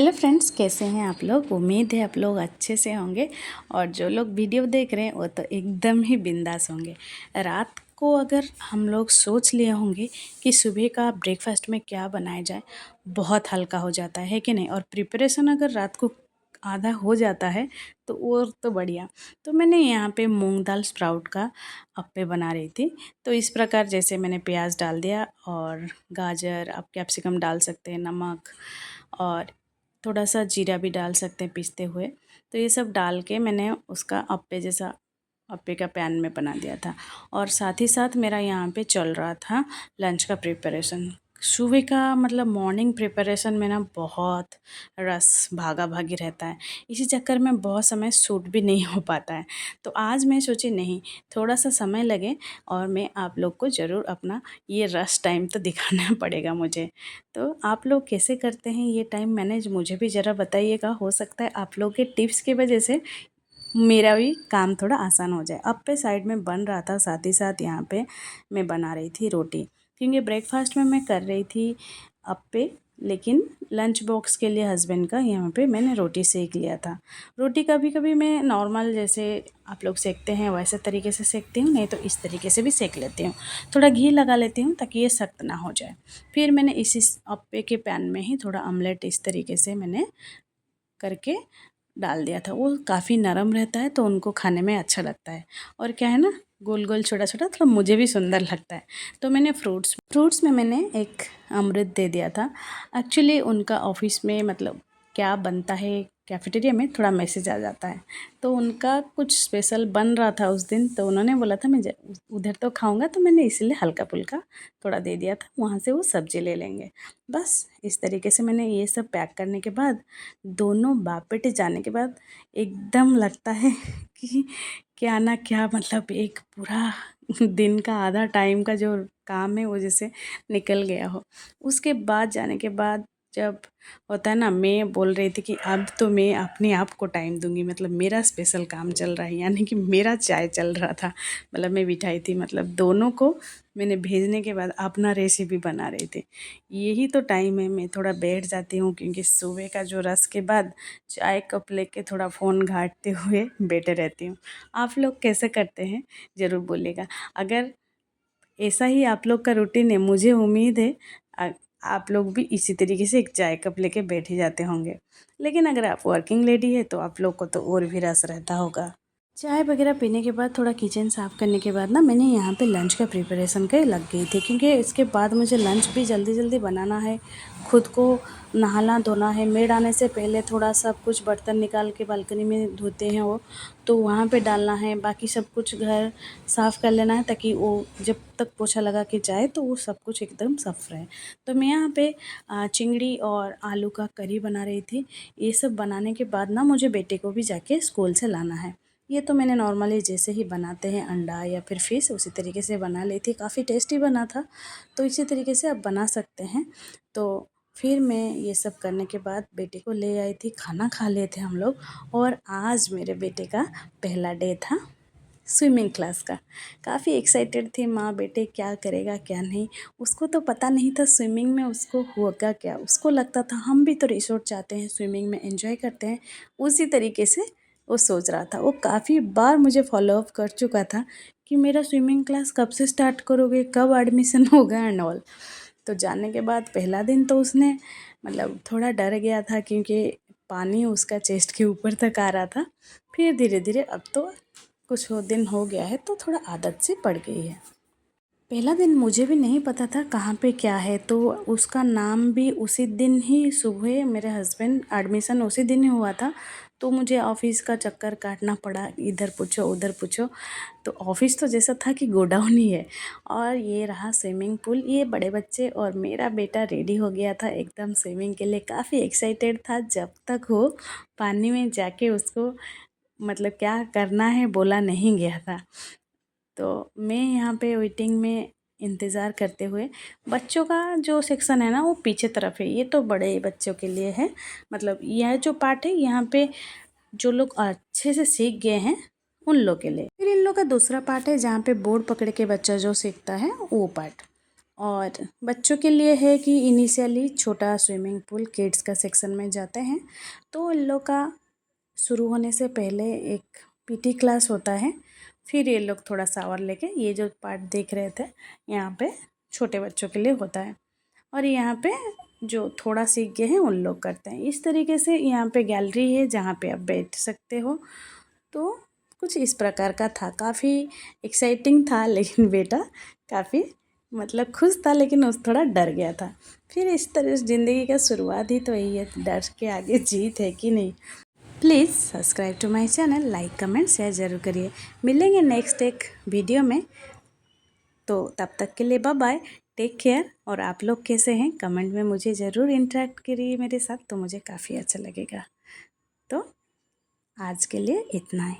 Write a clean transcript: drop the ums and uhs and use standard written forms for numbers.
Hello friends, कैसे हैं आप लोग। उम्मीद है आप लोग अच्छे से होंगे और जो लोग वीडियो देख रहे हैं वो तो एकदम ही बिंदास होंगे। रात को अगर हम लोग सोच लिए होंगे कि सुबह का ब्रेकफास्ट में क्या बनाया जाए, बहुत हल्का हो जाता है कि नहीं। और प्रिपरेशन अगर रात को आधा हो जाता है तो वो तो बढ़िया। तो मैंने यहाँ पे मूंग दाल स्प्राउट का अप्पे बना रही थी। तो इस प्रकार जैसे मैंने प्याज डाल दिया और गाजर, आप कैप्सिकम डाल सकते हैं, नमक और थोड़ा सा जीरा भी डाल सकते हैं पीसते हुए। तो ये सब डाल के मैंने उसका अप्पे जैसा अप्पे का पैन में बना दिया था। और साथ ही साथ मेरा यहाँ पे चल रहा था लंच का प्रिपरेशन। सुबह का मतलब मॉर्निंग प्रिपरेशन में ना बहुत रस भागा भागी रहता है, इसी चक्कर में बहुत समय सूट भी नहीं हो पाता है। तो आज मैं सोची नहीं, थोड़ा सा समय लगे और मैं आप लोग को ज़रूर अपना ये रस टाइम तो दिखाना पड़ेगा मुझे। तो आप लोग कैसे करते हैं ये टाइम मैनेज, मुझे भी ज़रा बताइएगा। हो सकता है आप लोग के टिप्स की वजह से मेरा भी काम थोड़ा आसान हो जाए। अप्पे साइड में बन रहा था, साथ ही साथ यहाँ पे मैं बना रही थी रोटी, क्योंकि ब्रेकफास्ट में मैं कर रही थी अप्पे, लेकिन लंच बॉक्स के लिए हस्बैंड का यहाँ पे मैंने रोटी सेक लिया था। रोटी कभी कभी मैं नॉर्मल जैसे आप लोग सेकते हैं वैसे तरीके से सेकती हूँ, नहीं तो इस तरीके से भी सेक लेती हूँ। थोड़ा घी लगा लेती हूँ ताकि ये सख्त ना हो जाए। फिर मैंने इसी अप्पे के पैन में ही थोड़ा ऑमलेट इस तरीके से मैंने करके डाल दिया था। वो काफ़ी नरम रहता है तो उनको खाने में अच्छा लगता है। और क्या है ना, गोल गोल छोटा छोटा थोड़ा मुझे भी सुंदर लगता है। तो मैंने फ्रूट्स में मैंने एक अमृत दे दिया था। एक्चुअली उनका ऑफिस में मतलब क्या बनता है, कैफेटेरिया में थोड़ा मैसेज आ जाता है। तो उनका कुछ स्पेशल बन रहा था उस दिन, तो उन्होंने बोला था मैं उधर तो खाऊंगा, तो मैंने इसलिए हल्का फुल्का थोड़ा दे दिया था। वहाँ से वो सब्जी ले लेंगे। बस इस तरीके से मैंने ये सब पैक करने के बाद, दोनों बाप बेटे जाने के बाद एकदम लगता है कि क्या ना क्या, मतलब एक पूरा दिन का आधा टाइम का जो काम है वो जैसे निकल गया हो। उसके बाद जाने के बाद जब होता है ना, मैं बोल रही थी कि अब तो मैं अपने आप को टाइम दूंगी, मतलब मेरा स्पेशल काम चल रहा है, यानी कि मेरा चाय चल रहा था। मतलब मैं बिठाई थी, मतलब दोनों को मैंने भेजने के बाद अपना रेसिपी बना रही थी। यही तो टाइम है, मैं थोड़ा बैठ जाती हूँ, क्योंकि सुबह का जो रस के बाद चाय कप लेके थोड़ा फ़ोन घाटते हुए बैठे रहती हूँ। आप लोग कैसे करते हैं ज़रूर बोलिएगा। अगर ऐसा ही आप लोग का रूटीन है, मुझे उम्मीद है आप लोग भी इसी तरीके से एक चाय कप लेके बैठ ही जाते होंगे। लेकिन अगर आप वर्किंग लेडी है तो आप लोग को तो और भी रस रहता होगा। चाय वगैरह पीने के बाद थोड़ा किचन साफ़ करने के बाद ना मैंने यहाँ पे लंच का प्रिपरेशन के लग गई थी, क्योंकि इसके बाद मुझे लंच भी जल्दी जल्दी बनाना है। खुद को नहाना धोना है। मेड आने से पहले थोड़ा सब कुछ बर्तन निकाल के बालकनी में धोते हैं वो, तो वहाँ पे डालना है। बाकी सब कुछ घर साफ़ कर लेना है ताकि वो जब तक पोछा लगा के जाए तो वो सब कुछ एकदम साफ रहे। तो मैं यहाँ पे चिंगड़ी और आलू का करी बना रही थी। ये सब बनाने के बाद ना मुझे बेटे को भी जाके स्कूल से लाना है। ये तो मैंने नॉर्मली जैसे ही बनाते हैं अंडा या फिर फ़िश, उसी तरीके से बना ली थी। काफ़ी टेस्टी बना था, तो इसी तरीके से आप बना सकते हैं। तो फिर मैं ये सब करने के बाद बेटे को ले आई थी, खाना खा लिए थे हम लोग। और आज मेरे बेटे का पहला डे था स्विमिंग क्लास का। काफ़ी एक्साइटेड थे माँ बेटे, क्या करेगा क्या नहीं। उसको तो पता नहीं था स्विमिंग में उसको होगा क्या। उसको लगता था हम भी तो रिसोर्ट जाते हैं, स्विमिंग में एंजॉय करते हैं, उसी तरीके से वो सोच रहा था। वो काफ़ी बार मुझे फॉलो अप कर चुका था कि मेरा स्विमिंग क्लास कब से स्टार्ट करोगे, कब एडमिशन होगा एंड ऑल। तो जाने के बाद पहला दिन तो उसने मतलब थोड़ा डर गया था, क्योंकि पानी उसका चेस्ट के ऊपर तक आ रहा था। फिर धीरे धीरे अब तो कुछ दिन हो गया है तो थोड़ा आदत से पड़ गई है। पहला दिन मुझे भी नहीं पता था कहाँ पे क्या है, तो उसका नाम भी उसी दिन ही सुबह, मेरे हस्बैंड एडमिशन उसी दिन ही हुआ था, तो मुझे ऑफ़िस का चक्कर काटना पड़ा, इधर पूछो उधर पूछो। तो ऑफ़िस तो जैसा था कि गोडाउन ही है। और ये रहा स्विमिंग पूल। ये बड़े बच्चे और मेरा बेटा रेडी हो गया था एकदम स्विमिंग के लिए, काफ़ी एक्साइटेड था। जब तक वो पानी में जाके उसको मतलब क्या करना है बोला नहीं गया था। तो मैं यहाँ पे वेटिंग में इंतज़ार करते हुए, बच्चों का जो सेक्शन है ना वो पीछे तरफ है, ये तो बड़े बच्चों के लिए है। मतलब यह जो पार्ट है यहाँ पे जो लोग अच्छे से सीख गए हैं उन लोग के लिए। फिर इन लोग का दूसरा पार्ट है जहाँ पे बोर्ड पकड़ के बच्चा जो सीखता है वो पार्ट। और बच्चों के लिए है कि इनिशियली छोटा स्विमिंग पूल किड्स का सेक्शन में जाते हैं तो इन लोग का शुरू होने से पहले एक पीटी क्लास होता है। फिर ये लोग थोड़ा शावर लेके ये जो पार्ट देख रहे थे यहाँ पे छोटे बच्चों के लिए होता है और यहाँ पे जो थोड़ा सीख गए हैं उन लोग करते हैं। इस तरीके से यहाँ पे गैलरी है जहाँ पे आप बैठ सकते हो। तो कुछ इस प्रकार का था, काफ़ी एक्साइटिंग था लेकिन बेटा काफ़ी मतलब खुश था लेकिन उस थोड़ा डर गया था। फिर इस तरह ज़िंदगी का शुरुआत ही तो यही है, डर के आगे जीत है कि नहीं। Please subscribe to my channel, like comment share ज़रूर करिए। मिलेंगे नेक्स्ट एक वीडियो में, तो तब तक के लिए बाय बाय, टेक केयर। और आप लोग कैसे हैं कमेंट में मुझे ज़रूर इंटरेक्ट करिए मेरे साथ, तो मुझे काफ़ी अच्छा लगेगा। तो आज के लिए इतना ही।